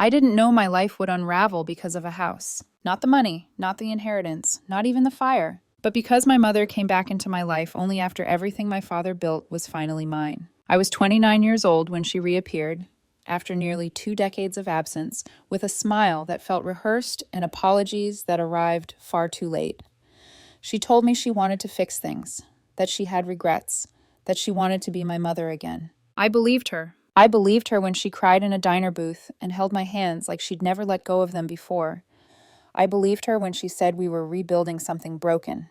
I didn't know my life would unravel because of a house. Not the money, not the inheritance, not even the fire, but because my mother came back into my life only after everything my father built was finally mine. I was 29 years old when she reappeared, after nearly 2 decades of absence, with a smile that felt rehearsed and apologies that arrived far too late. She told me she wanted to fix things, that she had regrets, that she wanted to be my mother again. I believed her. I believed her when she cried in a diner booth and held my hands like she'd never let go of them before. I believed her when she said we were rebuilding something broken.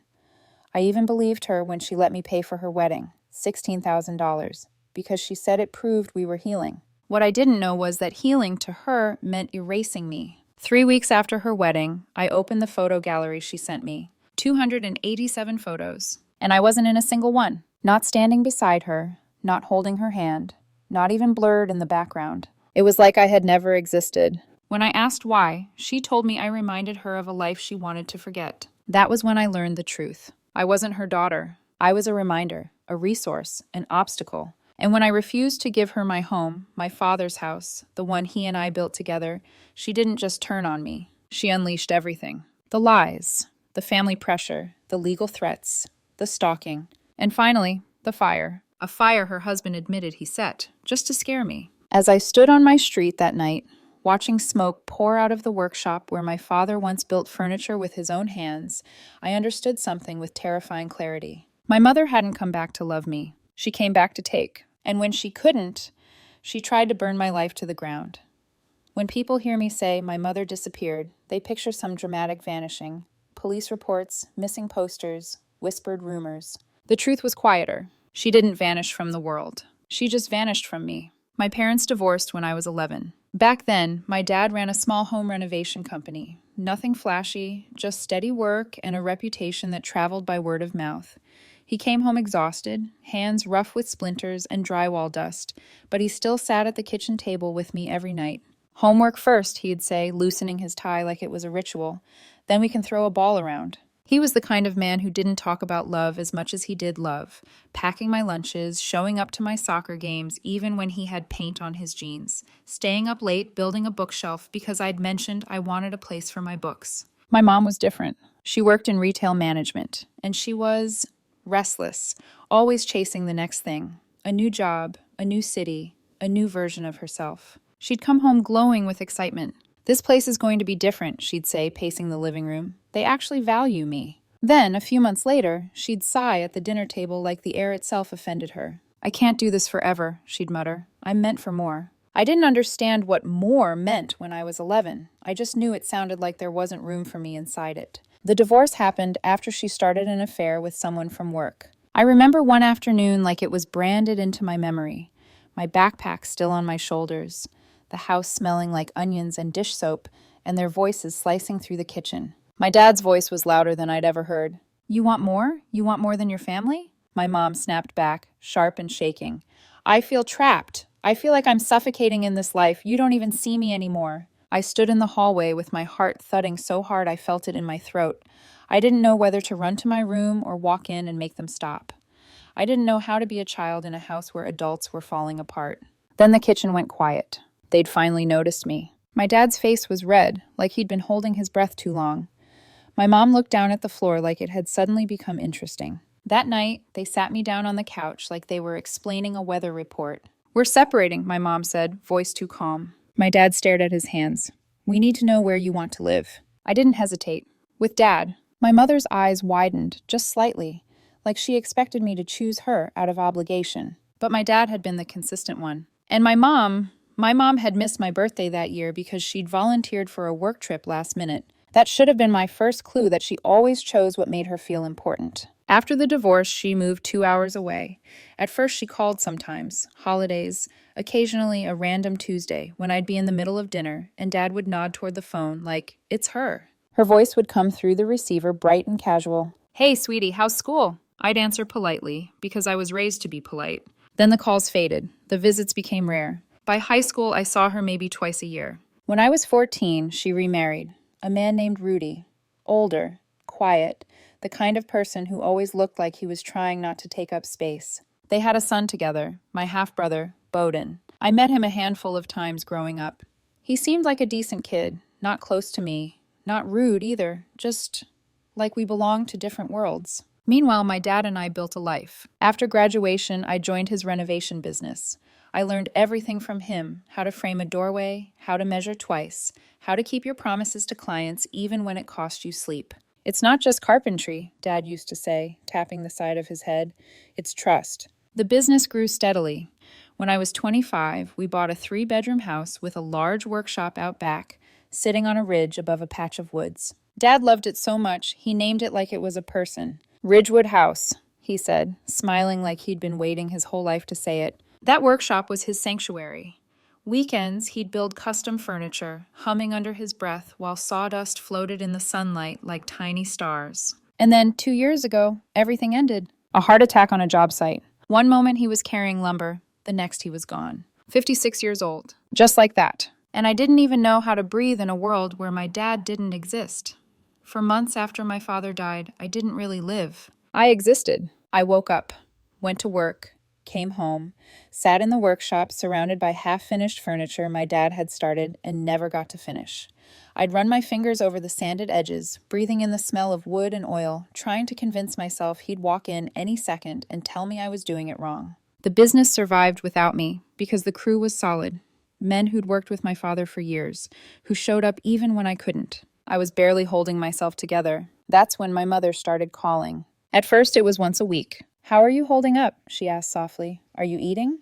I even believed her when she let me pay for her wedding, $16,000, because she said it proved we were healing. What I didn't know was that healing to her meant erasing me. 3 weeks after her wedding, I opened the photo gallery she sent me. 287 photos. And I wasn't in a single one. Not standing beside her, not holding her hand, not even blurred in the background. It was like I had never existed. When I asked why, she told me I reminded her of a life she wanted to forget. That was when I learned the truth. I wasn't her daughter. I was a reminder, a resource, an obstacle. And when I refused to give her my home, my father's house, the one he and I built together, she didn't just turn on me. She unleashed everything. The lies, the family pressure, the legal threats, the stalking, and finally, the fire. A fire her husband admitted he set, just to scare me. As I stood on my street that night, watching smoke pour out of the workshop where my father once built furniture with his own hands, I understood something with terrifying clarity. My mother hadn't come back to love me. She came back to take. And when she couldn't, she tried to burn my life to the ground. When people hear me say my mother disappeared, they picture some dramatic vanishing. Police reports, missing posters, whispered rumors. The truth was quieter. She didn't vanish from the world. She just vanished from me. My parents divorced when I was 11. Back then, my dad ran a small home renovation company. Nothing flashy, just steady work and a reputation that traveled by word of mouth. He came home exhausted, hands rough with splinters and drywall dust, but he still sat at the kitchen table with me every night. Homework first, he'd say, loosening his tie like it was a ritual. Then we can throw a ball around. He was the kind of man who didn't talk about love as much as he did love, packing my lunches, showing up to my soccer games even when he had paint on his jeans, staying up late building a bookshelf because I'd mentioned I wanted a place for my books. My mom was different. She worked in retail management, and she was restless, always chasing the next thing, a new job, a new city, a new version of herself. She'd come home glowing with excitement. "This place is going to be different," she'd say, pacing the living room. "They actually value me." Then, a few months later, she'd sigh at the dinner table like the air itself offended her. "I can't do this forever," she'd mutter. "I'm meant for more." I didn't understand what more meant when I was 11. I just knew it sounded like there wasn't room for me inside it. The divorce happened after she started an affair with someone from work. I remember one afternoon like it was branded into my memory. My backpack still on my shoulders, the house smelling like onions and dish soap, and their voices slicing through the kitchen. My dad's voice was louder than I'd ever heard. "You want more? You want more than your family?" My mom snapped back, sharp and shaking. "I feel trapped. I feel like I'm suffocating in this life. You don't even see me anymore." I stood in the hallway with my heart thudding so hard I felt it in my throat. I didn't know whether to run to my room or walk in and make them stop. I didn't know how to be a child in a house where adults were falling apart. Then the kitchen went quiet. They'd finally noticed me. My dad's face was red, like he'd been holding his breath too long. My mom looked down at the floor like it had suddenly become interesting. That night, they sat me down on the couch like they were explaining a weather report. "We're separating," my mom said, voice too calm. My dad stared at his hands. "We need to know where you want to live." I didn't hesitate. "With Dad." My mother's eyes widened, just slightly, like she expected me to choose her out of obligation. But my dad had been the consistent one. And my mom had missed my birthday that year because she'd volunteered for a work trip last minute. That should have been my first clue that she always chose what made her feel important. After the divorce, she moved 2 hours away. At first, she called sometimes, holidays, occasionally a random Tuesday when I'd be in the middle of dinner and Dad would nod toward the phone like, "It's her." Her voice would come through the receiver, bright and casual. "Hey, sweetie, how's school?" I'd answer politely, because I was raised to be polite. Then the calls faded. The visits became rare. By high school, I saw her maybe twice a year. When I was 14, she remarried. A man named Rudy. Older, quiet, the kind of person who always looked like he was trying not to take up space. They had a son together, my half-brother, Bowden. I met him a handful of times growing up. He seemed like a decent kid, not close to me, not rude either, just like we belonged to different worlds. Meanwhile, my dad and I built a life. After graduation, I joined his renovation business. I learned everything from him: how to frame a doorway, how to measure twice, how to keep your promises to clients even when it costs you sleep. It's not just carpentry, Dad used to say, tapping the side of his head. It's trust. The business grew steadily. When I was 25, we bought a 3-bedroom house with a large workshop out back, sitting on a ridge above a patch of woods. Dad loved it so much, he named it like it was a person. Ridgewood House, he said, smiling like he'd been waiting his whole life to say it. That workshop was his sanctuary. Weekends, he'd build custom furniture, humming under his breath while sawdust floated in the sunlight like tiny stars. And then 2 years ago, everything ended. A heart attack on a job site. One moment he was carrying lumber, the next he was gone. 56 years old. Just like that. And I didn't even know how to breathe in a world where my dad didn't exist. For months after my father died, I didn't really live. I existed. I woke up, went to work, came home, sat in the workshop surrounded by half-finished furniture my dad had started and never got to finish. I'd run my fingers over the sanded edges, breathing in the smell of wood and oil, trying to convince myself he'd walk in any second and tell me I was doing it wrong. The business survived without me because the crew was solid. Men who'd worked with my father for years, who showed up even when I couldn't. I was barely holding myself together. That's when my mother started calling. At first, it was once a week. "How are you holding up?" she asked softly. "Are you eating?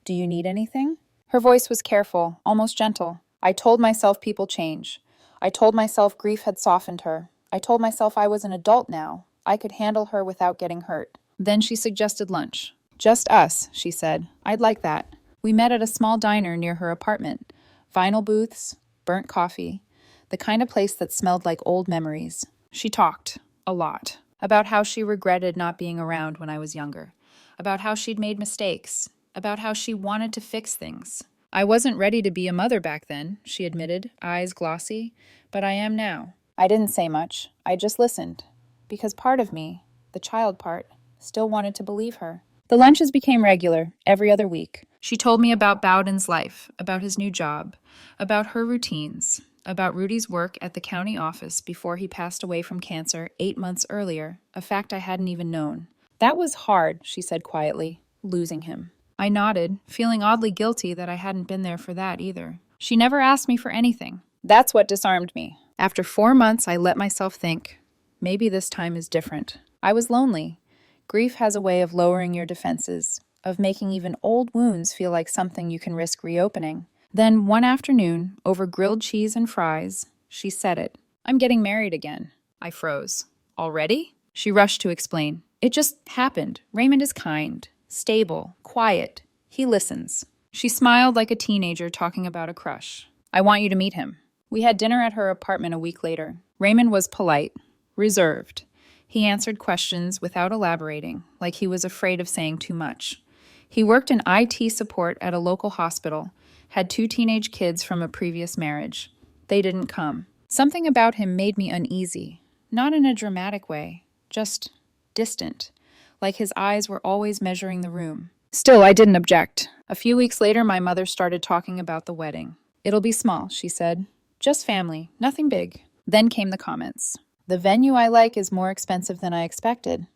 Do you need anything?" Her voice was careful, almost gentle. I told myself people change. I told myself grief had softened her. I told myself I was an adult now. I could handle her without getting hurt. Then she suggested lunch. "Just us," she said. "I'd like that." We met at a small diner near her apartment. Vinyl booths, burnt coffee, the kind of place that smelled like old memories. She talked, a lot, about how she regretted not being around when I was younger, about how she'd made mistakes, about how she wanted to fix things. "I wasn't ready to be a mother back then," she admitted, eyes glossy, "but I am now." I didn't say much. I just listened, because part of me, the child part, still wanted to believe her. The lunches became regular, every other week. She told me about Bowden's life, about his new job, about her routines, about Rudy's work at the county office before he passed away from cancer 8 months earlier, a fact I hadn't even known. "That was hard," she said quietly, "losing him." I nodded, feeling oddly guilty that I hadn't been there for that either. She never asked me for anything. That's what disarmed me. After 4 months, I let myself think, maybe this time is different. I was lonely. Grief has a way of lowering your defenses, of making even old wounds feel like something you can risk reopening. Then one afternoon, over grilled cheese and fries, she said it. "I'm getting married again." I froze. "Already?" She rushed to explain. "It just happened. Raymond is kind, stable, quiet. He listens." She smiled like a teenager talking about a crush. "I want you to meet him." We had dinner at her apartment a week later. Raymond was polite, reserved. He answered questions without elaborating, like he was afraid of saying too much. He worked in IT support at a local hospital, had 2 teenage kids from a previous marriage. They didn't come. Something about him made me uneasy, not in a dramatic way, just distant, like his eyes were always measuring the room. Still, I didn't object. A few weeks later, my mother started talking about the wedding. "It'll be small," she said. "Just family, nothing big." Then came the comments. "The venue I like is more expensive than I expected.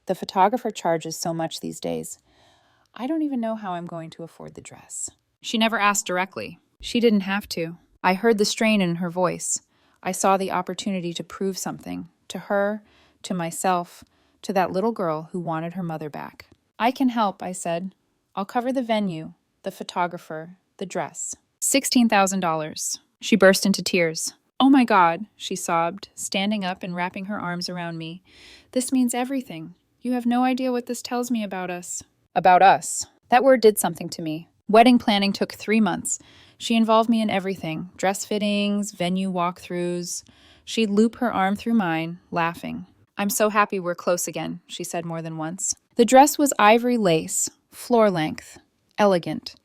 The photographer charges so much these days. I don't even know how I'm going to afford the dress." She never asked directly. She didn't have to. I heard the strain in her voice. I saw the opportunity to prove something, to her, to myself, to that little girl who wanted her mother back. "I can help," I said. "I'll cover the venue, the photographer, the dress." $16,000. She burst into tears. "Oh my God," she sobbed, standing up and wrapping her arms around me. "This means everything. You have no idea what this tells me about us." About us. That word did something to me. Wedding planning took 3 months. She involved me in everything. Dress fittings, venue walkthroughs. She'd loop her arm through mine, laughing. "I'm so happy we're close again," she said more than once. The dress was ivory lace, floor length, elegant.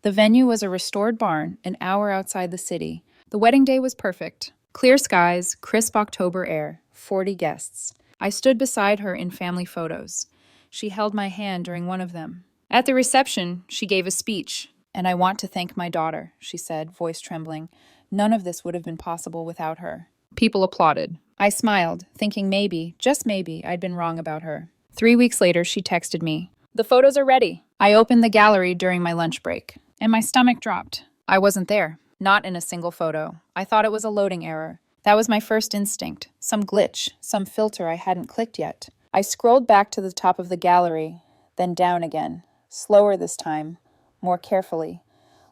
The venue was a restored barn, an hour outside the city. The wedding day was perfect. Clear skies, crisp October air, 40 guests. I stood beside her in family photos. She held my hand during one of them. At the reception, she gave a speech, And I want to thank my daughter, she said, voice trembling. None of this would have been possible without her. People applauded. I smiled, thinking maybe, just maybe, I'd been wrong about her. 3 weeks later, she texted me. The photos are ready. I opened the gallery during my lunch break, and my stomach dropped. I wasn't there, not in a single photo. I thought it was a loading error. That was my first instinct, some glitch, some filter I hadn't clicked yet. I scrolled back to the top of the gallery, then down again, slower this time, more carefully.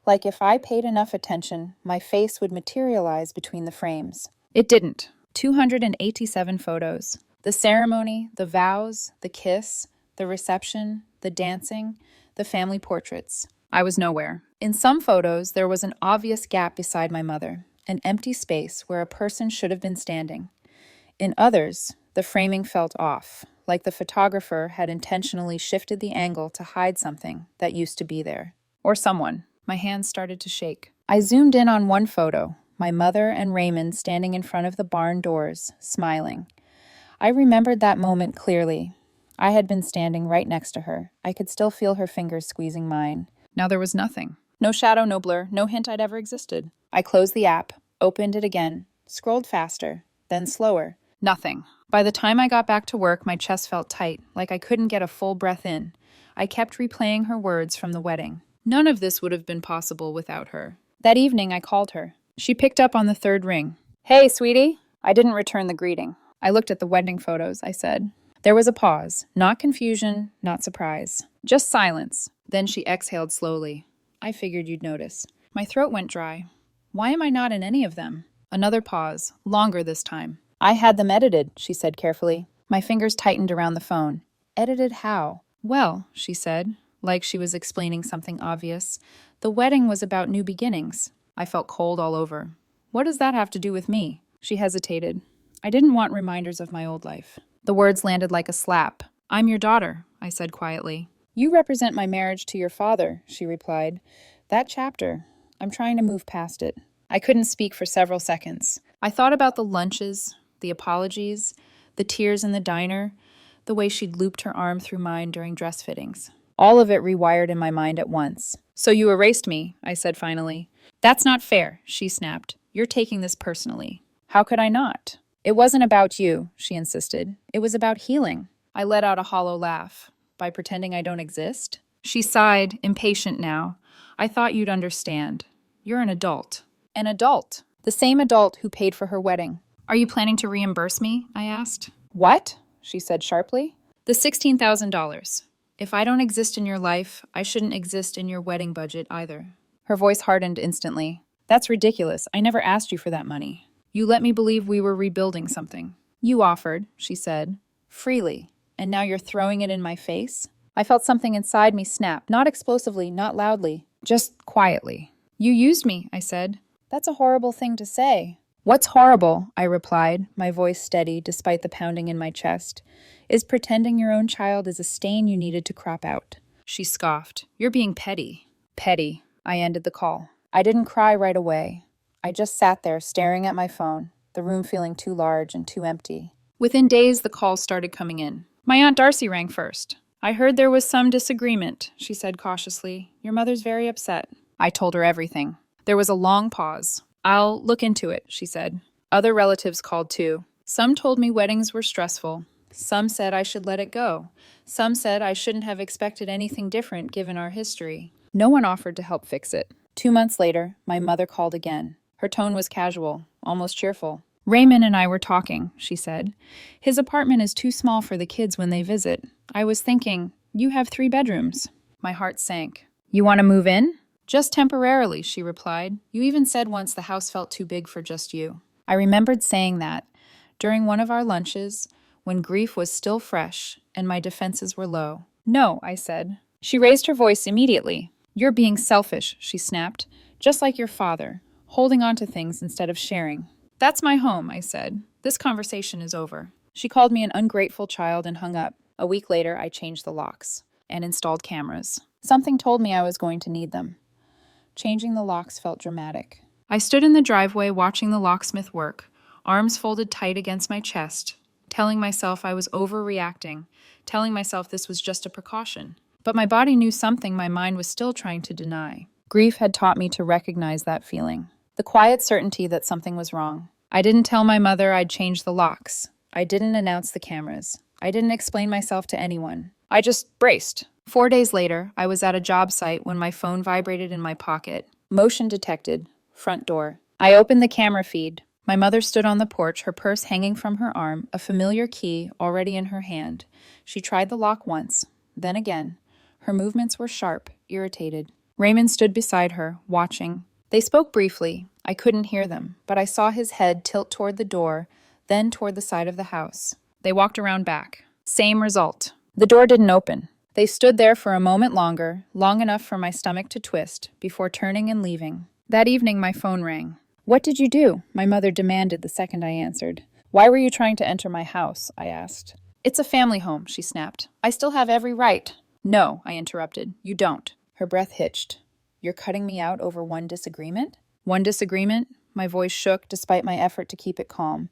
Like if I paid enough attention, my face would materialize between the frames. It didn't. 287 photos. The ceremony, the vows, the kiss, the reception, the dancing, the family portraits. I was nowhere. In some photos, there was an obvious gap beside my mother, an empty space where a person should have been standing. In others, the framing felt off, like the photographer had intentionally shifted the angle to hide something that used to be there. Or someone. My hands started to shake. I zoomed in on one photo, my mother and Raymond standing in front of the barn doors, smiling. I remembered that moment clearly. I had been standing right next to her. I could still feel her fingers squeezing mine. Now there was nothing. No shadow, no blur, no hint I'd ever existed. I closed the app, opened it again, scrolled faster, then slower. Nothing. By the time I got back to work, my chest felt tight, like I couldn't get a full breath in. I kept replaying her words from the wedding. None of this would have been possible without her. That evening, I called her. She picked up on the third ring. Hey, sweetie. I didn't return the greeting. I looked at the wedding photos, I said. There was a pause. Not confusion, not surprise. Just silence. Then she exhaled slowly. I figured you'd notice. My throat went dry. Why am I not in any of them? Another pause. Longer this time. I had them edited, she said carefully. My fingers tightened around the phone. Edited how? Well, she said, like she was explaining something obvious. The wedding was about new beginnings. I felt cold all over. What does that have to do with me? She hesitated. I didn't want reminders of my old life. The words landed like a slap. I'm your daughter, I said quietly. You represent my marriage to your father, she replied. That chapter, I'm trying to move past it. I couldn't speak for several seconds. I thought about the lunches, the apologies, the tears in the diner, the way she'd looped her arm through mine during dress fittings. All of it rewired in my mind at once. So you erased me, I said finally. That's not fair, she snapped. You're taking this personally. How could I not? It wasn't about you, she insisted. It was about healing. I let out a hollow laugh. By pretending I don't exist? She sighed, impatient now. I thought you'd understand. You're an adult. An adult. The same adult who paid for her wedding. Are you planning to reimburse me? I asked. What? She said sharply. The $16,000. If I don't exist in your life, I shouldn't exist in your wedding budget either. Her voice hardened instantly. That's ridiculous. I never asked you for that money. You let me believe we were rebuilding something. You offered, she said, freely. And now you're throwing it in my face? I felt something inside me snap, not explosively, not loudly, just quietly. You used me, I said. That's a horrible thing to say. What's horrible, I replied, my voice steady despite the pounding in my chest, is pretending your own child is a stain you needed to crop out. She scoffed. You're being petty. Petty. I ended the call. I didn't cry right away. I just sat there staring at my phone, the room feeling too large and too empty. Within days, the calls started coming in. My Aunt Darcy rang first. I heard there was some disagreement, she said cautiously. Your mother's very upset. I told her everything. There was a long pause. I'll look into it, she said. Other relatives called too. Some told me weddings were stressful. Some said I should let it go. Some said I shouldn't have expected anything different given our history. No one offered to help fix it. 2 months later, my mother called again. Her tone was casual, almost cheerful. Raymond and I were talking, she said. His apartment is too small for the kids when they visit. I was thinking, you have 3 bedrooms. My heart sank. You want to move in? Just temporarily, she replied. You even said once the house felt too big for just you. I remembered saying that during one of our lunches, when grief was still fresh and my defenses were low. No, I said. She raised her voice immediately. You're being selfish, she snapped, just like your father, holding on to things instead of sharing. That's my home, I said. This conversation is over. She called me an ungrateful child and hung up. A week later, I changed the locks and installed cameras. Something told me I was going to need them. Changing the locks felt dramatic. I stood in the driveway watching the locksmith work, arms folded tight against my chest, telling myself I was overreacting, telling myself this was just a precaution. But my body knew something my mind was still trying to deny. Grief had taught me to recognize that feeling. The quiet certainty that something was wrong. I didn't tell my mother I'd changed the locks. I didn't announce the cameras. I didn't explain myself to anyone. I just braced. 4 days later, I was at a job site when my phone vibrated in my pocket. Motion detected. Front door. I opened the camera feed. My mother stood on the porch, her purse hanging from her arm, a familiar key already in her hand. She tried the lock once, then again. Her movements were sharp, irritated. Raymond stood beside her, watching. They spoke briefly. I couldn't hear them, but I saw his head tilt toward the door, then toward the side of the house. They walked around back. Same result. The door didn't open. They stood there for a moment longer, long enough for my stomach to twist, before turning and leaving. That evening, my phone rang. "What did you do?" my mother demanded the second I answered. "Why were you trying to enter my house?" I asked. "It's a family home," she snapped. "I still have every right." "No," I interrupted. "You don't." Her breath hitched. "You're cutting me out over one disagreement?" "One disagreement?" My voice shook despite my effort to keep it calm.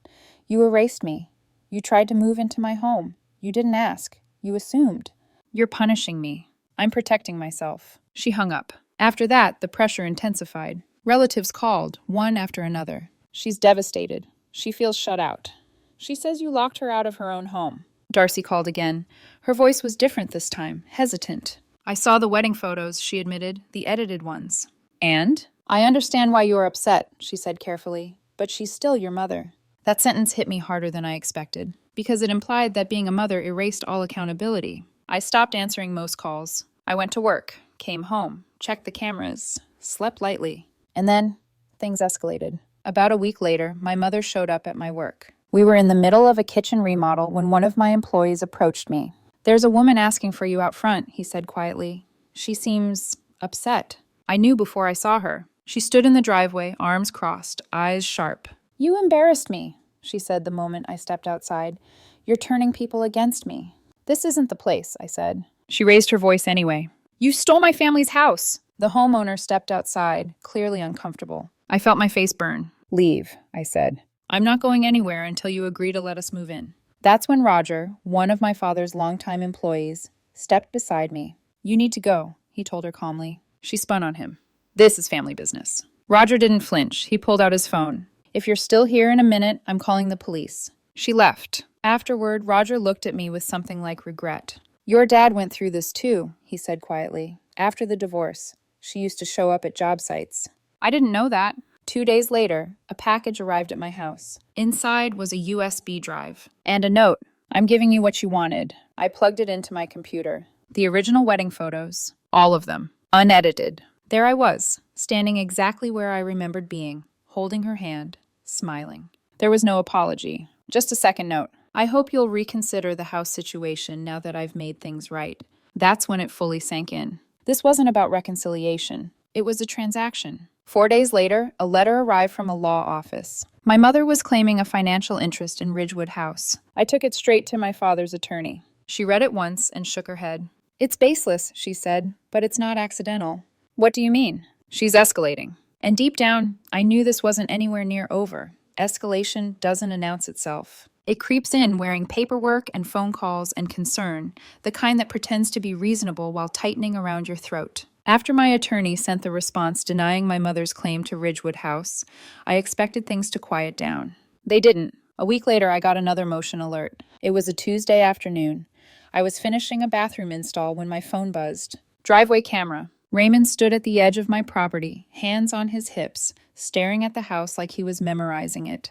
"You erased me. You tried to move into my home. You didn't ask. You assumed." "You're punishing me. I'm protecting myself." She hung up. After that, the pressure intensified. Relatives called, one after another. "She's devastated. She feels shut out. She says you locked her out of her own home." Darcy called again. Her voice was different this time, hesitant. "I saw the wedding photos," she admitted, "the edited ones." "And?" "I understand why you're upset," she said carefully, "but she's still your mother." That sentence hit me harder than I expected, because it implied that being a mother erased all accountability. I stopped answering most calls. I went to work, came home, checked the cameras, slept lightly. And then, things escalated. About a week later, my mother showed up at my work. We were in the middle of a kitchen remodel when one of my employees approached me. "There's a woman asking for you out front," he said quietly. "She seems upset." I knew before I saw her. She stood in the driveway, arms crossed, eyes sharp. "You embarrassed me," she said the moment I stepped outside. "You're turning people against me." "This isn't the place," I said. She raised her voice anyway. "You stole my family's house." The homeowner stepped outside, clearly uncomfortable. I felt my face burn. "Leave," I said. "I'm not going anywhere until you agree to let us move in." That's when Roger, one of my father's longtime employees, stepped beside me. "You need to go," he told her calmly. She spun on him. "This is family business." Roger didn't flinch. He pulled out his phone. "If you're still here in a minute, I'm calling the police." She left. Afterward, Roger looked at me with something like regret. "Your dad went through this too," he said quietly. "After the divorce, she used to show up at job sites." I didn't know that. 2 days later, a package arrived at my house. Inside was a USB drive and a note. "I'm giving you what you wanted." I plugged it into my computer. The original wedding photos, all of them, unedited. There I was, standing exactly where I remembered being, holding her hand, smiling. There was no apology, just a second note. "I hope you'll reconsider the house situation now that I've made things right." That's when it fully sank in. This wasn't about reconciliation. It was a transaction. 4 days later, a letter arrived from a law office. My mother was claiming a financial interest in Ridgewood House. I took it straight to my father's attorney. She read it once and shook her head. "It's baseless," she said, "but it's not accidental." "What do you mean?" "She's escalating." And deep down, I knew this wasn't anywhere near over. Escalation doesn't announce itself. It creeps in wearing paperwork and phone calls and concern, the kind that pretends to be reasonable while tightening around your throat. After my attorney sent the response denying my mother's claim to Ridgewood House, I expected things to quiet down. They didn't. A week later, I got another motion alert. It was a Tuesday afternoon. I was finishing a bathroom install when my phone buzzed. Driveway camera. Raymond stood at the edge of my property, hands on his hips, staring at the house like he was memorizing it.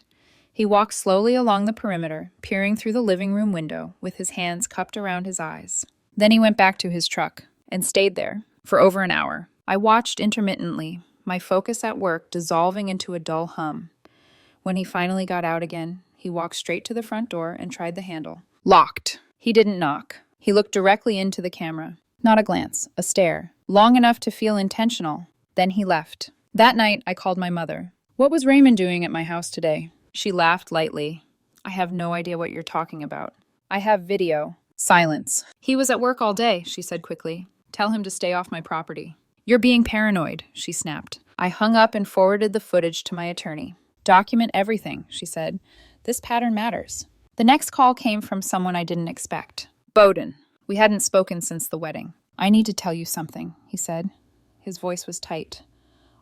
He walked slowly along the perimeter, peering through the living room window, with his hands cupped around his eyes. Then he went back to his truck, and stayed there, for over an hour. I watched intermittently, my focus at work dissolving into a dull hum. When he finally got out again, he walked straight to the front door and tried the handle. Locked. He didn't knock. He looked directly into the camera. Not a glance, a stare, long enough to feel intentional. Then he left. That night, I called my mother. "What was Raymond doing at my house today?" She laughed lightly. "I have no idea what you're talking about." "I have video." Silence. "He was at work all day," she said quickly. "Tell him to stay off my property." "You're being paranoid," she snapped. I hung up and forwarded the footage to my attorney. "Document everything," she said. "This pattern matters." The next call came from someone I didn't expect. Bowden. We hadn't spoken since the wedding. "I need to tell you something," he said. His voice was tight.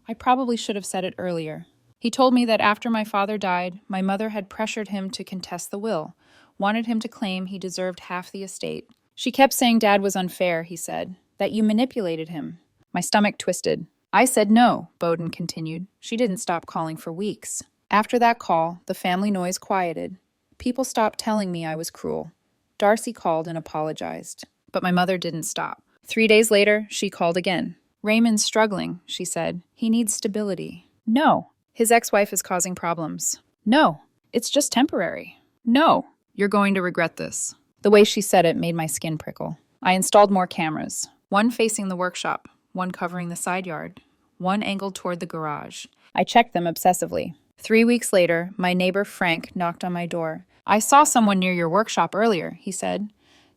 I probably should have said it earlier. He told me that after my father died, my mother had pressured him to contest the will, wanted him to claim he deserved half the estate. She kept saying Dad was unfair, he said, that you manipulated him. My stomach twisted. I said no, Bowden continued. She didn't stop calling for weeks. After that call, the family noise quieted. People stopped telling me I was cruel. Darcy called and apologized. But my mother didn't stop. 3 days later, she called again. Raymond's struggling, she said. He needs stability. No. His ex-wife is causing problems. No. It's just temporary. No. You're going to regret this. The way she said it made my skin prickle. I installed more cameras. One facing the workshop, one covering the side yard, one angled toward the garage. I checked them obsessively. 3 weeks later, my neighbor Frank knocked on my door. I saw someone near your workshop earlier, he said.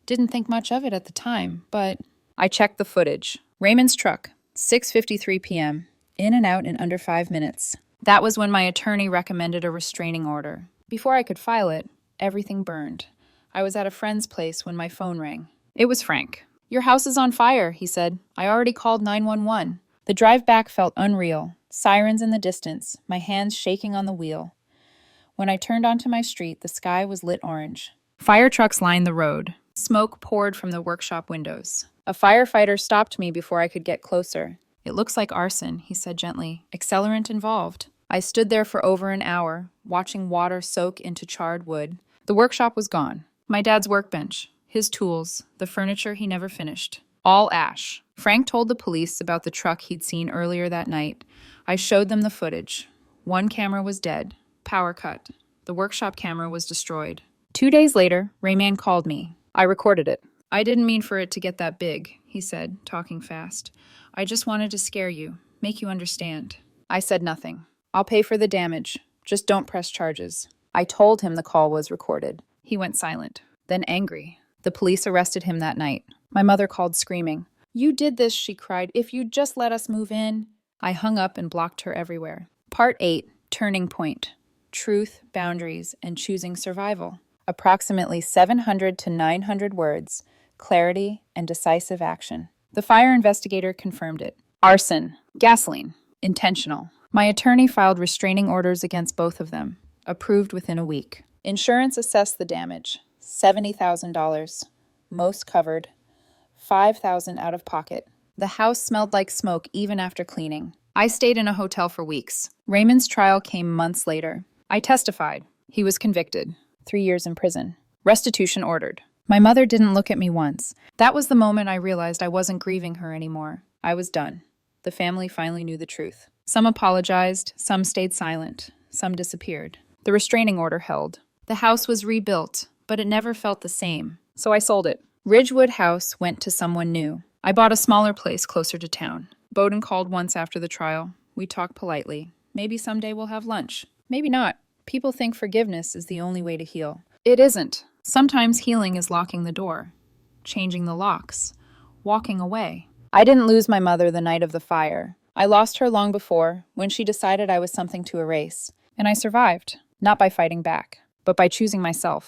Didn't think much of it at the time, but... I checked the footage. Raymond's truck, 6:53 p.m., in and out in under 5 minutes. That was when my attorney recommended a restraining order. Before I could file it, everything burned. I was at a friend's place when my phone rang. It was Frank. Your house is on fire, he said. I already called 911. The drive back felt unreal. Sirens in the distance, my hands shaking on the wheel. When I turned onto my street, the sky was lit orange. Fire trucks lined the road. Smoke poured from the workshop windows. A firefighter stopped me before I could get closer. It looks like arson, he said gently. Accelerant involved. I stood there for over an hour, watching water soak into charred wood. The workshop was gone. My dad's workbench, his tools, the furniture he never finished. All ash. Frank told the police about the truck he'd seen earlier that night. I showed them the footage. One camera was dead. Power cut. The workshop camera was destroyed. 2 days later, Rayman called me. I recorded it. I didn't mean for it to get that big, he said, talking fast. I just wanted to scare you, make you understand. I said nothing. I'll pay for the damage. Just don't press charges. I told him the call was recorded. He went silent, then angry. The police arrested him that night. My mother called screaming. You did this, she cried. If you'd just let us move in. I hung up and blocked her everywhere. Part 8, Turning Point. Truth, Boundaries, and Choosing Survival. Approximately 700 to 900 words, clarity, and decisive action. The fire investigator confirmed it. Arson, gasoline, intentional. My attorney filed restraining orders against both of them, approved within a week. Insurance assessed the damage, $70,000, most covered, $5,000 out of pocket. The house smelled like smoke even after cleaning. I stayed in a hotel for weeks. Raymond's trial came months later. I testified. He was convicted. 3 years in prison. Restitution ordered. My mother didn't look at me once. That was the moment I realized I wasn't grieving her anymore. I was done. The family finally knew the truth. Some apologized, some stayed silent, some disappeared. The restraining order held. The house was rebuilt, but it never felt the same. So I sold it. Ridgewood House went to someone new. I bought a smaller place closer to town. Bowden called once after the trial. We talked politely. Maybe someday we'll have lunch. Maybe not. People think forgiveness is the only way to heal. It isn't. Sometimes healing is locking the door, changing the locks, walking away. I didn't lose my mother the night of the fire. I lost her long before, when she decided I was something to erase. And I survived, not by fighting back, but by choosing myself.